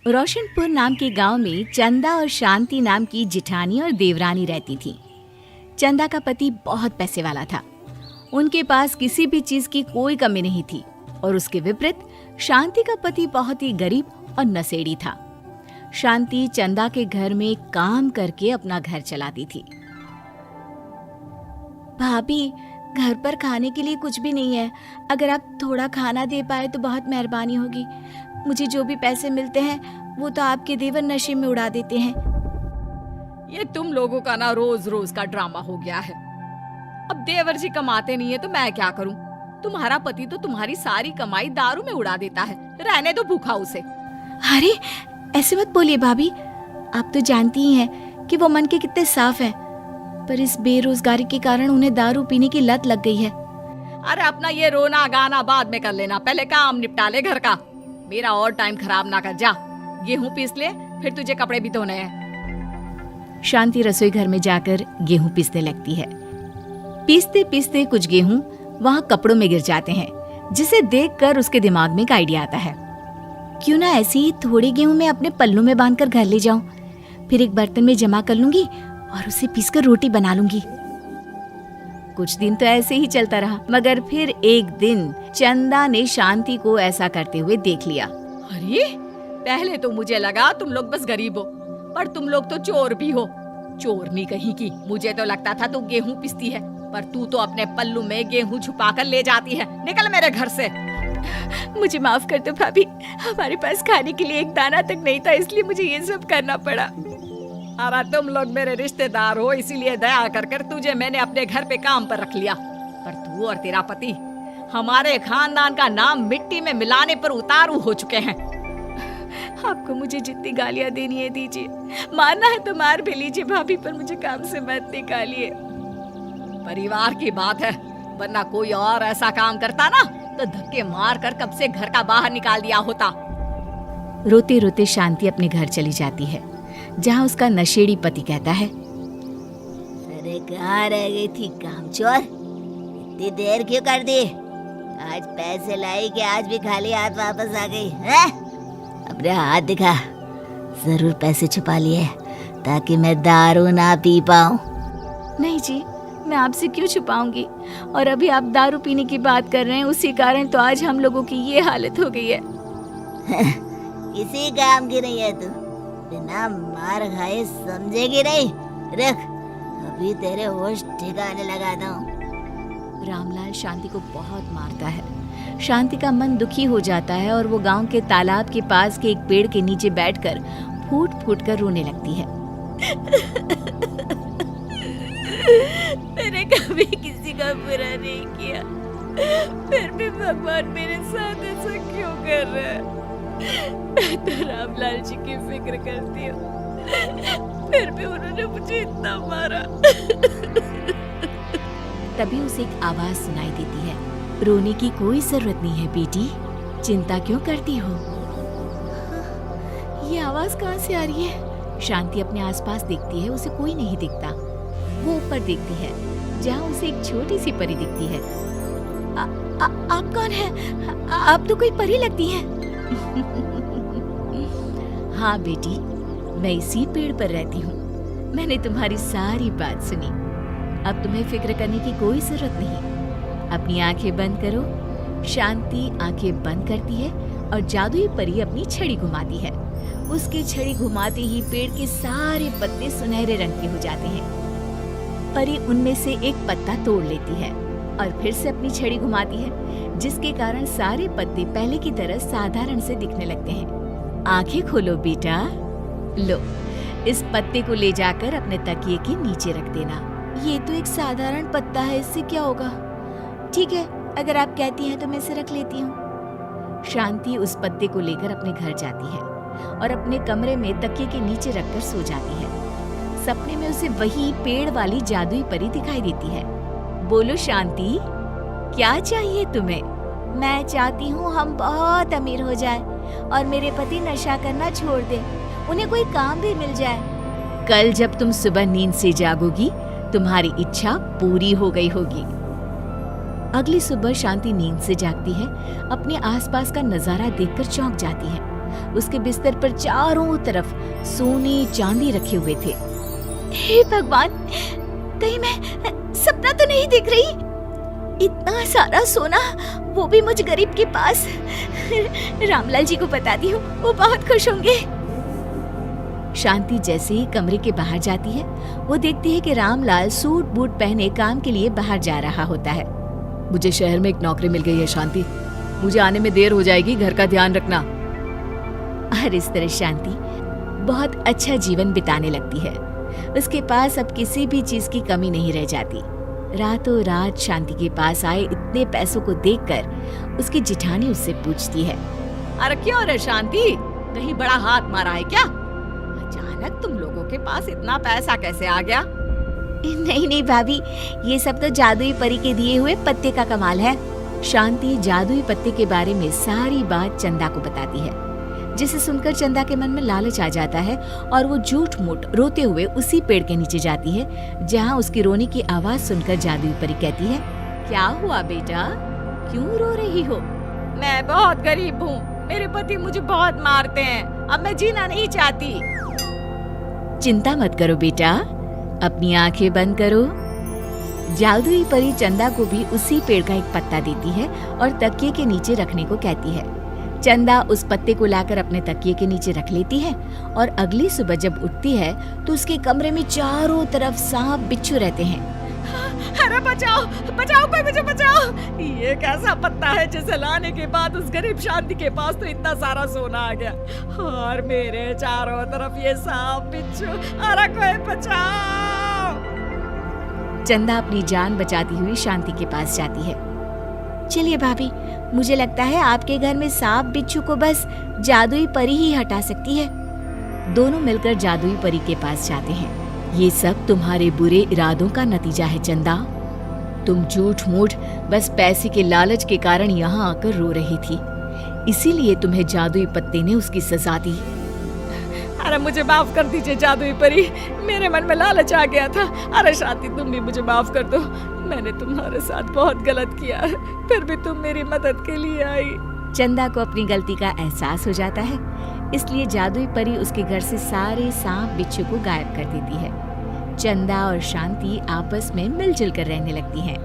रोशनपुर नाम के गांव में चंदा और शांति नाम की जिठानी और देवरानी रहती थी। चंदा का पति बहुत पैसे वाला था। उनके पास किसी भी चीज की कोई कमी नहीं थी और उसके विपरीत शांति का पति बहुत ही गरीब और नशेड़ी था। शांति चंदा के घर में काम करके अपना घर चलाती थी। भाभी, घर पर खाने के लिए कुछ भी नहीं है। अगर आप थोड़ा खाना दे पाए तो बहुत मेहरबानी होगी। मुझे जो भी पैसे मिलते हैं वो तो आपके देवर नशे में उड़ा देते हैं। ये तुम लोगों का ना रोज रोज का ड्रामा हो गया है। अब देवर जी कमाते नहीं है तो मैं क्या करूं? तुम्हारा पति तो तुम्हारी सारी कमाई दारू में उड़ा देता है। रहने दो भूखा उसे। अरे ऐसे मत बोलिए भाभी, आप तो जानती ही हैं कि वो मन के कितने साफ हैं, पर इस बेरोजगारी के कारण उन्हें दारू पीने की लत लग गई है। अरे अपना ये रोना गाना बाद में कर लेना, पहले काम निपटा ले घर का। मेरा और टाइम खराब ना कर। जा गेहूं पीस ले, फिर तुझे कपड़े भी धोने हैं। शांति रसोई घर में जाकर गेहूं पीसने लगती है। पीसते पीसते कुछ गेहूं वहां कपड़ों में गिर जाते हैं, जिसे देखकर उसके दिमाग में एक आइडिया आता है। क्यों ना ऐसे ही थोड़े गेहूं मैं अपने पल्लू में बांधकर घर ले जाऊं, फिर एक बर्तन में जमा कर लूंगी और उसे पीसकर रोटी बना लूंगी। कुछ दिन तो ऐसे ही चलता रहा, मगर फिर एक दिन चंदा ने शांति को ऐसा करते हुए देख लिया। अरे पहले तो मुझे लगा तुम लोग बस गरीब हो, पर तुम लोग तो चोर भी हो। चोरनी कहीं की। मुझे तो लगता था तू गेहूं पिसती है, पर तू तो अपने पल्लू में गेहूं छुपा कर ले जाती है। निकल मेरे घर से। मुझे माफ कर दो भाभी, हमारे पास खाने के लिए एक दाना तक नहीं था, इसलिए मुझे ये सब करना पड़ा। अरे तुम लोग मेरे रिश्तेदार हो, इसीलिए दया कर तुझे मैंने अपने घर पे काम पर रख लिया। पर तू और तेरा पति हमारे खानदान का नाम मिट्टी में मिलाने पर उतारू हो चुके हैं। आपको मुझे जितनी गालियां देनी है दीजिए, मारना है तो मार भी लीजिए भाभी, पर मुझे काम से मत निकालिए। परिवार की बात है, वरना कोई और ऐसा काम करता ना तो धक्के मार कर कब से घर का बाहर निकाल दिया होता। रोते रोते शांति अपने घर चली जाती है, जहाँ उसका नशेड़ी पति कहता है, अरे कहाँ रह गई थी कामचोर? इतनी देर क्यों कर दी? आज पैसे लाई कि आज भी खाली हाथ वापस आ गई है? अपने हाथ दिखा। जरूर पैसे छुपा लिए ताकि मैं दारू ना पी पाऊं। नहीं जी, मैं आपसे क्यों छुपाऊंगी? और अभी आप दारू पीने की बात कर रहे हैं, उसी कारण तो आज हम लोगों की ये हालत हो गई है। किसी काम की नहीं है तू, बिना मार खाए समझेगी नहीं। रख, अभी तेरे होश ठिकाने लगाता हूँ। रामलाल शांति को बहुत मारता है। शांति का मन दुखी हो जाता है और वो गांव के तालाब के पास के एक पेड़ के नीचे बैठकर फूट फूट कर रोने लगती है। मैंने कभी किसी का बुरा नहीं किया, फिर भी भगवान मेरे साथ ऐसा क्यों कर रहा है? मैं तो रामलाल जी की फिक्र करती हूँ, फिर भी उन्होंने मुझे इतना मारा। तभी उसे एक आवाज सुनाई देती है, रोने की कोई जरूरत नहीं है बेटी, चिंता क्यों करती हो? ये आवाज कहाँ से आ रही है? शांति अपने आसपास देखती है, उसे कोई नहीं दिखता। वो ऊपर देखती है, जहाँ उसे एक छोटी सी परी दिखती है। आप कौन है? आप तो कोई परी लगती हैं। हाँ बेटी, मैं इसी पेड़ पर रहती हूँ। मैंने तुम्हारी सारी बात सुनी। अब तुम्हें फिक्र करने की कोई जरूरत नहीं। अपनी आंखें बंद करो। शांति आंखें बंद करती है और जादुई परी अपनी छड़ी घुमाती है। उसकी छड़ी घुमाते ही पेड़ के सारे पत्ते सुनहरे रंग के हो जाते हैं। परी उनमें से एक पत्ता तोड़ लेती है और फिर से अपनी छड़ी घुमाती है, जिसके कारण सारे पत्ते पहले की तरह साधारण से दिखने लगते हैं। आंखें खोलो बेटा। लो, इस पत्ते को ले जाकर अपने तकिए के नीचे रख देना। ये तो एक साधारण पत्ता है, इससे क्या होगा? ठीक है, अगर आप कहती हैं तो मैं इसे रख लेती हूँ। शांति उस पत्ते को लेकर अपने घर जाती है और अपने कमरे में तकिए के नीचे रखकर सो जाती है। सपने में उसे वही पेड़ वाली जादुई परी दिखाई देती है। बोलो शांति, क्या चाहिए तुम्हें? मैं चाहती हूँ हम बहुत अमीर हो जाए और मेरे पति नशा करना छोड़ दें, उन्हें कोई काम भी मिल जाए। कल जब तुम सुबह नींद से जागोगी, तुम्हारी इच्छा पूरी हो गई होगी। अगली सुबह शांति नींद से जागती है, अपने आसपास का नजारा देखकर चौंक जाती है। उसके बिस्तर पर चारों तरफ सोने चांदी रखे हुए थे। हे भगवान, कहीं मैं सपना तो नहीं देख रही? इतना सारा सोना, वो भी मुझ गरीब के पास। रामलाल जी को बताती हूँ, वो बहुत खुश होंगे। शांति जैसे ही कमरे के बाहर जाती है, वो देखती है कि रामलाल सूट बूट पहने काम के लिए बाहर जा रहा होता है। मुझे शहर में एक नौकरी मिल गई है शांति, मुझे आने में देर हो जाएगी, घर का ध्यान रखना। और इस तरह शांति बहुत अच्छा जीवन बिताने लगती है। उसके पास अब किसी भी चीज की कमी नहीं रह जाती। रातों रात शांति के पास आए इतने पैसों को देखकर उसकी जिठानी उससे पूछती है, अरे क्यों रे शांति, कहीं बड़ा हाथ मारा है क्या? अचानक तुम लोगों के पास इतना पैसा कैसे आ गया? नहीं नहीं भाभी, ये सब तो जादुई परी के दिए हुए पत्ते का कमाल है। शांति जादुई पत्ते के बारे में सारी बात चंदा को बताती है, जिसे सुनकर चंदा के मन में लालच आ जाता है और वो झूठ मूठ रोते हुए उसी पेड़ के नीचे जाती है जहाँ उसकी रोने की आवाज सुनकर जादुई परी कहती है, क्या हुआ बेटा, क्यों रो रही हो? मैं बहुत गरीब हूँ, मेरे पति मुझे बहुत मारते हैं, अब मैं जीना नहीं चाहती। चिंता मत करो बेटा, अपनी आंखें बंद करो। जादुई परी चंदा को भी उसी पेड़ का एक पत्ता देती है और तकिए के नीचे रखने को कहती है। चंदा उस पत्ते को लाकर अपने तकिए के नीचे रख लेती है और अगली सुबह जब उठती है तो उसके कमरे में चारों तरफ सांप बिच्छू रहते हैं। अरे बचाओ बचाओ, कोई मुझे बचाओ, ये कैसा पत्ता है जिसे लाने के बाद उस गरीब शांति के पास तो इतना सारा सोना आ गया, और मेरे चारों तरफ ये सांप बिच्छू, अरे कोई बचाओ। चंदा अपनी जान बचाती हुई शांति के पास जाती है। चलिए भाभी, मुझे लगता है आपके घर में सांप बिच्छू को बस जादुई परी ही हटा सकती है। दोनों मिलकर जादुई परी के पास जाते हैं। ये सब तुम्हारे बुरे इरादों का नतीजा है चंदा। तुम झूठ मूठ बस पैसे के लालच के कारण यहाँ आकर रो रही थी, इसीलिए तुम्हें जादुई पत्ते ने उसकी सजा दी। अरे मुझे माफ कर दीजिए जादुई परी, मेरे मन में लालच आ गया था। अरे शांति, तुम भी मुझे माफ कर दो, मैंने तुम्हारे साथ बहुत गलत किया है, फिर भी तुम मेरी मदद के लिए आई। चंदा को अपनी गलती का एहसास हो जाता है, इसलिए जादुई परी उसके घर से सारे सांप बिच्छू को गायब कर देती है। चंदा और शांति आपस में मिलजुल कर रहने लगती हैं।